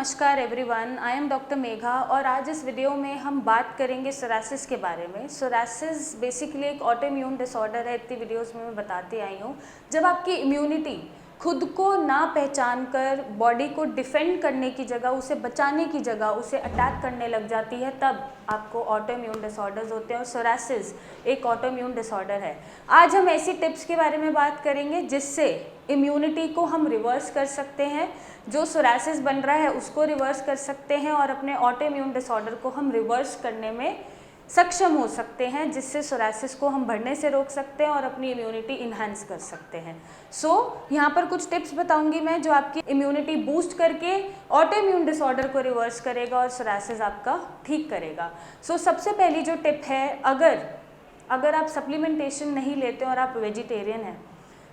नमस्कार everyone, I am doctor Megha और आज इस वीडियो में हम बात करेंगे सोरासिस के बारे में। सोरासिस बेसिकली एक ऑटोइम्यून डिसऑर्डर है। इतनी वीडियोस में मैं बताती आई हूँ, जब आपकी इम्यूनिटी खुद को ना पहचान कर बॉडी को डिफेंड करने की जगह, उसे बचाने की जगह उसे अटैक करने लग जाती है, तब आपको ऑटोइम्यून डिसऑर्डर्स होते हैं और सोरासिस एक ऑटोइम्यून डिसऑर्डर है। आज हम ऐसी टिप्स के बारे में बात करेंगे जिससे इम्यूनिटी को हम रिवर्स कर सकते हैं, जो सोरासिस बन रहा है उसको रिवर्स कर सकते हैं और अपने ऑटोइम्यून डिसऑर्डर को हम रिवर्स करने में सक्षम हो सकते हैं, जिससे सोरासिस को हम बढ़ने से रोक सकते हैं और अपनी इम्यूनिटी इन्हांस कर सकते हैं। यहाँ पर कुछ टिप्स बताऊंगी मैं जो आपकी इम्यूनिटी बूस्ट करके ऑटोइम्यून डिसऑर्डर को रिवर्स करेगा और सोरासिस आपका ठीक करेगा। सबसे पहली जो टिप है, अगर आप सप्लीमेंटेशन नहीं लेते और आप वेजिटेरियन हैं,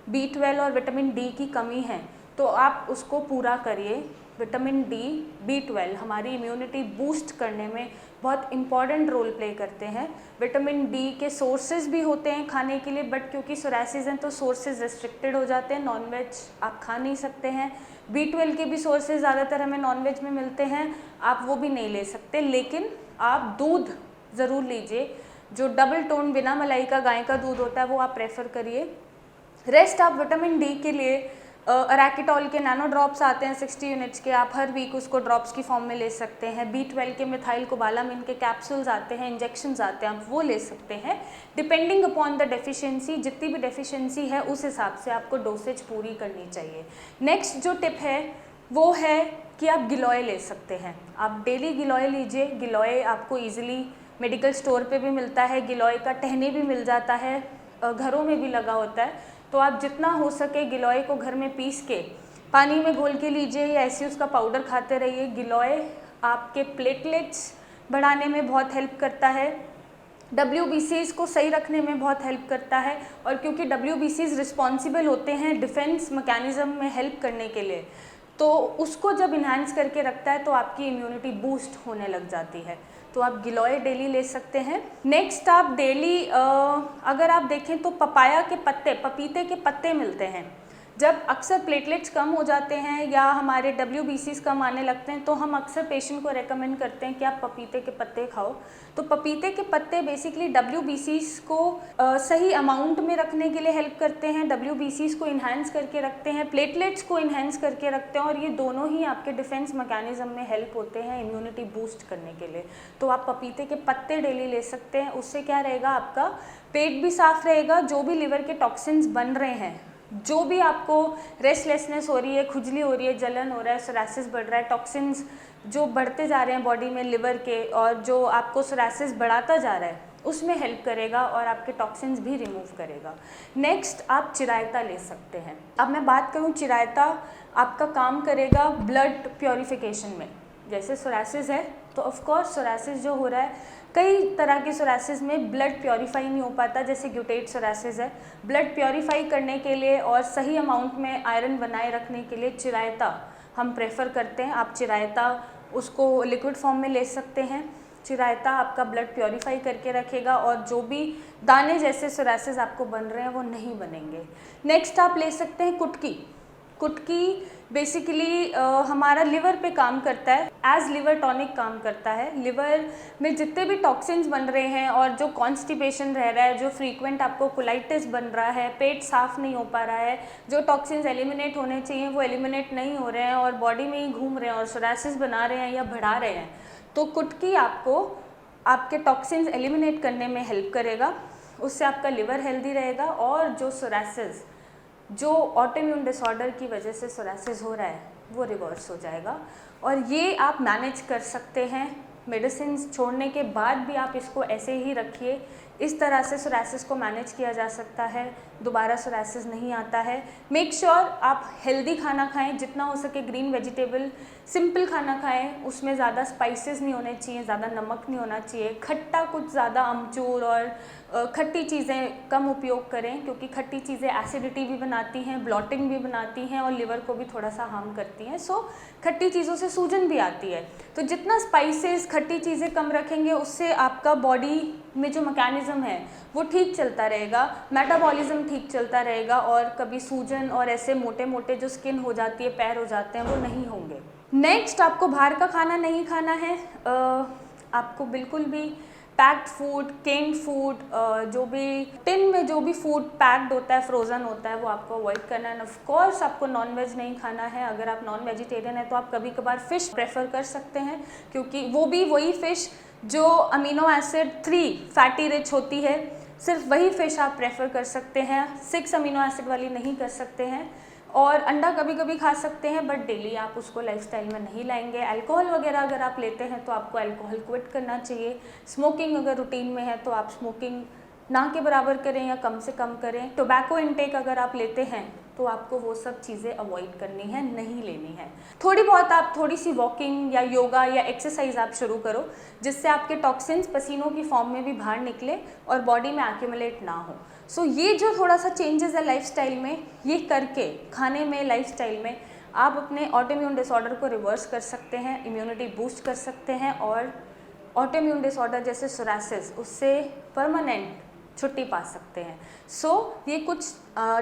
B12 और विटामिन डी की कमी है तो आप उसको पूरा करिए। विटामिन डी, B12 हमारी इम्यूनिटी बूस्ट करने में बहुत इम्पॉर्टेंट रोल प्ले करते हैं। विटामिन डी के सोर्सेज भी होते हैं खाने के लिए, बट क्योंकि सोरासिस हैं तो सोर्सेज रेस्ट्रिक्टेड हो जाते हैं, नॉनवेज आप खा नहीं सकते हैं। B12 के भी सोर्सेज ज़्यादातर हमें नॉनवेज में मिलते हैं, आप वो भी नहीं ले सकते, लेकिन आप दूध ज़रूर लीजिए। जो डबल टोन बिना मलाई का गाय का दूध होता है वो आप प्रेफर करिए। रेस्ट आप विटामिन डी के लिए अराकिटोल के नैनो ड्रॉप्स आते हैं 60 यूनिट्स के, आप हर वीक उसको ड्रॉप्स की फॉर्म में ले सकते हैं। B12 के मिथाइल कोबालामिन के कैप्सूल्स आते हैं, इंजेक्शंस आते हैं, आप वो ले सकते हैं। डिपेंडिंग अपॉन द डेफिशिएंसी, जितनी भी डेफिशिएंसी है उस हिसाब से आपको डोसेज पूरी करनी चाहिए। नेक्स्ट जो टिप है वो है कि आप गिलोय ले सकते हैं। आप डेली गिलोय लीजिए। गिलोय आपको ईजिली मेडिकल स्टोर पर भी मिलता है, गिलोय का टहनी भी मिल जाता है, घरों में भी लगा होता है। तो आप जितना हो सके गिलोय को घर में पीस के पानी में घोल के लीजिए या ऐसे उसका पाउडर खाते रहिए। गिलोय आपके प्लेटलेट्स बढ़ाने में बहुत हेल्प करता है, WBCs को सही रखने में बहुत हेल्प करता है, और क्योंकि WBCs रिस्पॉन्सिबल होते हैं डिफेंस मैकेनिज्म में हेल्प करने के लिए, तो उसको जब इन्हांस करके रखता है तो आपकी इम्यूनिटी बूस्ट होने लग जाती है। तो आप गिलोय डेली ले सकते हैं। नेक्स्ट आप डेली अगर आप देखें तो पपाया के पत्ते, पपीते के पत्ते मिलते हैं। जब अक्सर प्लेटलेट्स कम हो जाते हैं या हमारे WBCs कम आने लगते हैं तो हम अक्सर पेशेंट को रेकमेंड करते हैं कि आप पपीते के पत्ते खाओ। तो पपीते के पत्ते बेसिकली WBCs को सही अमाउंट में रखने के लिए हेल्प करते हैं, WBCs को इन्हांस करके रखते हैं, प्लेटलेट्स को इन्हांस करके रखते हैं, और ये दोनों ही आपके डिफेंस मैकेनिज्म में हेल्प होते हैं इम्यूनिटी बूस्ट करने के लिए। तो आप पपीते के पत्ते डेली ले सकते हैं। उससे क्या रहेगा, आपका पेट भी साफ रहेगा, जो भी लिवर के टॉक्सिन्स बन रहे हैं, जो भी आपको रेस्टलेसनेस हो रही है, खुजली हो रही है, जलन हो रहा है, सोरासिस बढ़ रहा है, टॉक्सिन्स जो बढ़ते जा रहे हैं बॉडी में लिवर के और जो आपको सोरासिस बढ़ाता जा रहा है, उसमें हेल्प करेगा और आपके टॉक्सिन्स भी रिमूव करेगा। नेक्स्ट आप चिरायता ले सकते हैं। अब मैं बात करूं, चिरायता आपका काम करेगा ब्लड प्योरीफिकेशन में। जैसे सोरासिस है तो ऑफकोर्स सोरासिस जो हो रहा है, कई तरह के सोरासिस में ब्लड प्योरीफाई नहीं हो पाता, जैसे ग्यूटेट सोरासिस है। ब्लड प्योरीफाई करने के लिए और सही अमाउंट में आयरन बनाए रखने के लिए चिरायता हम प्रेफर करते हैं। आप चिरायता उसको लिक्विड फॉर्म में ले सकते हैं। चिरायता आपका ब्लड प्योरीफाई करके रखेगा और जो भी दाने जैसे सोरासिस आपको बन रहे हैं वो नहीं बनेंगे। नेक्स्ट आप ले सकते हैं कुटकी। कुटकी बेसिकली हमारा लिवर पे काम करता है, एज लिवर टॉनिक काम करता है। लिवर में जितने भी टॉक्सिन्स बन रहे हैं और जो कॉन्स्टिपेशन रह रहा है, जो फ्रीक्वेंट आपको कोलाइटिस बन रहा है, पेट साफ नहीं हो पा रहा है, जो टॉक्सिन्स एलिमिनेट होने चाहिए वो एलिमिनेट नहीं हो रहे हैं और बॉडी में ही घूम रहे हैं और सोरासिस बना रहे हैं या बढ़ा रहे हैं, तो कुटकी आपको आपके टॉक्सिन्स एलिमिनेट करने में हेल्प करेगा। उससे आपका लिवर हेल्दी रहेगा और जो सोरासिस, जो ऑटोइम्यून डिसऑर्डर की वजह से सोरासिस हो रहा है, वो रिवर्स हो जाएगा। और ये आप मैनेज कर सकते हैं। मेडिसिन छोड़ने के बाद भी आप इसको ऐसे ही रखिए। इस तरह से सोरासिस को मैनेज किया जा सकता है, दोबारा सोरासिस नहीं आता है। मेक श्योर आप हेल्दी खाना खाएं, जितना हो सके ग्रीन वेजिटेबल, सिंपल खाना खाएं, उसमें ज़्यादा स्पाइसेस नहीं होने चाहिए, ज़्यादा नमक नहीं होना चाहिए, खट्टा कुछ ज़्यादा अमचूर और खट्टी चीज़ें कम उपयोग करें, क्योंकि खट्टी चीज़ें एसिडिटी भी बनाती हैं, ब्लॉटिंग भी बनाती हैं और लिवर को भी थोड़ा सा हार्म करती हैं। खट्टी चीज़ों से सूजन भी आती है। तो जितना स्पाइसेस, खट्टी चीज़ें कम रखेंगे उससे आपका बॉडी में जो मैकेनिज्म है वो ठीक चलता रहेगा, मेटाबॉलिज्म ठीक चलता रहेगा और कभी सूजन और ऐसे मोटे मोटे जो स्किन हो जाती है, पैर हो जाते हैं, वो नहीं होंगे। नेक्स्ट, आपको बाहर का खाना नहीं खाना है। आपको बिल्कुल भी पैक्ड फूड, केन्ड फूड, जो भी टिन में जो भी फूड पैक्ड होता है, फ्रोज़न होता है, वो आपको अवॉइड करना है। ऑफ कोर्स आपको नॉन वेज नहीं खाना है। अगर आप नॉन वेजिटेरियन है तो आप कभी कभार फ़िश प्रेफर कर सकते हैं, क्योंकि वो भी वही फ़िश जो अमीनो एसिड 3 फैटी रिच होती है, सिर्फ वही फ़िश आप प्रेफर कर सकते हैं। 6 अमीनो एसिड वाली नहीं कर सकते हैं। और अंडा कभी कभी खा सकते हैं, बट डेली आप उसको लाइफस्टाइल में नहीं लाएंगे। अल्कोहल वगैरह अगर आप लेते हैं तो आपको अल्कोहल क्विट करना चाहिए। स्मोकिंग अगर रूटीन में है तो आप स्मोकिंग ना के बराबर करें या कम से कम करें। टोबैको इनटेक अगर आप लेते हैं तो आपको वो सब चीज़ें अवॉइड करनी है, नहीं लेनी है। थोड़ी बहुत आप थोड़ी सी वॉकिंग या योगा या एक्सरसाइज आप शुरू करो, जिससे आपके टॉक्सिन्स पसीनों की फॉर्म में भी बाहर निकले और बॉडी में एक्यूमुलेट ना हो। सो ये जो थोड़ा सा चेंजेस है लाइफस्टाइल में, ये करके खाने में, लाइफस्टाइल में, आप अपने ऑटोइम्यून डिसऑर्डर को रिवर्स कर सकते हैं, इम्यूनिटी बूस्ट कर सकते हैं और ऑटोइम्यून डिसऑर्डर जैसे सोरासिस, उससे परमानेंट छुट्टी पा सकते हैं। सो ये कुछ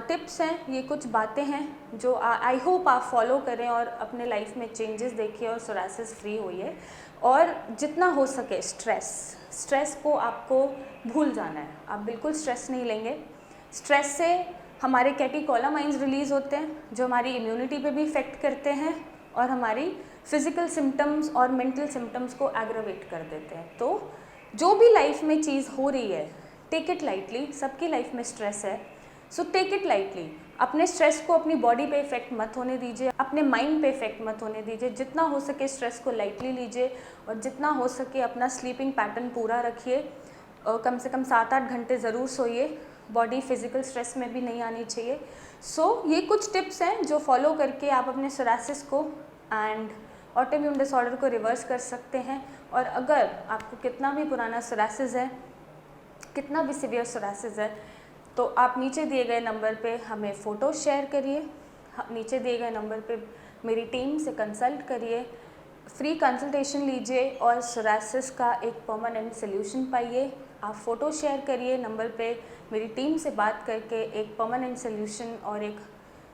टिप्स हैं, ये कुछ बातें हैं जो आई होप आप फॉलो करें और अपने लाइफ में चेंजेस देखिए और सोरासिस फ्री होइए। और जितना हो सके स्ट्रेस को आपको भूल जाना है। आप बिल्कुल स्ट्रेस नहीं लेंगे। स्ट्रेस से हमारे कैटेकोलामाइंस रिलीज़ होते हैं जो हमारी इम्यूनिटी पे भी इफ़ेक्ट करते हैं और हमारी फिज़िकल सिम्टम्स और मेंटल सिम्टम्स को एग्रावेट कर देते हैं। तो जो भी लाइफ में चीज़ हो रही है, टेक इट लाइटली। सबकी लाइफ में स्ट्रेस है, सो टेक इट लाइटली। अपने स्ट्रेस को अपनी बॉडी पे इफेक्ट मत होने दीजिए, अपने माइंड पे इफेक्ट मत होने दीजिए। जितना हो सके स्ट्रेस को लाइटली लीजिए और जितना हो सके अपना स्लीपिंग पैटर्न पूरा रखिए। कम से कम 7-8 घंटे ज़रूर सोइए। बॉडी फिजिकल स्ट्रेस में भी नहीं आनी चाहिए। सो ये कुछ टिप्स हैं जो फॉलो करके आप अपने सोरासिस को एंड ऑटोइम्यून डिसऑर्डर को रिवर्स कर सकते हैं। और अगर आपको कितना भी पुराना सोरासिस है, कितना भी सीवियर सोरासिस है, तो आप नीचे दिए गए नंबर पे हमें फ़ोटो शेयर करिए। नीचे दिए गए नंबर पे मेरी टीम से कंसल्ट करिए, फ्री कंसल्टेशन लीजिए और सोरासिस का एक परमानेंट सोल्यूशन पाइए। आप फ़ोटो शेयर करिए नंबर पे, मेरी टीम से बात करके एक परमानेंट सोल्यूशन और एक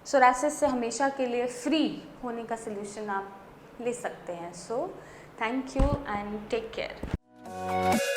सोरासिस से हमेशा के लिए फ्री होने का सोल्यूशन आप ले सकते हैं। So thank you and take care.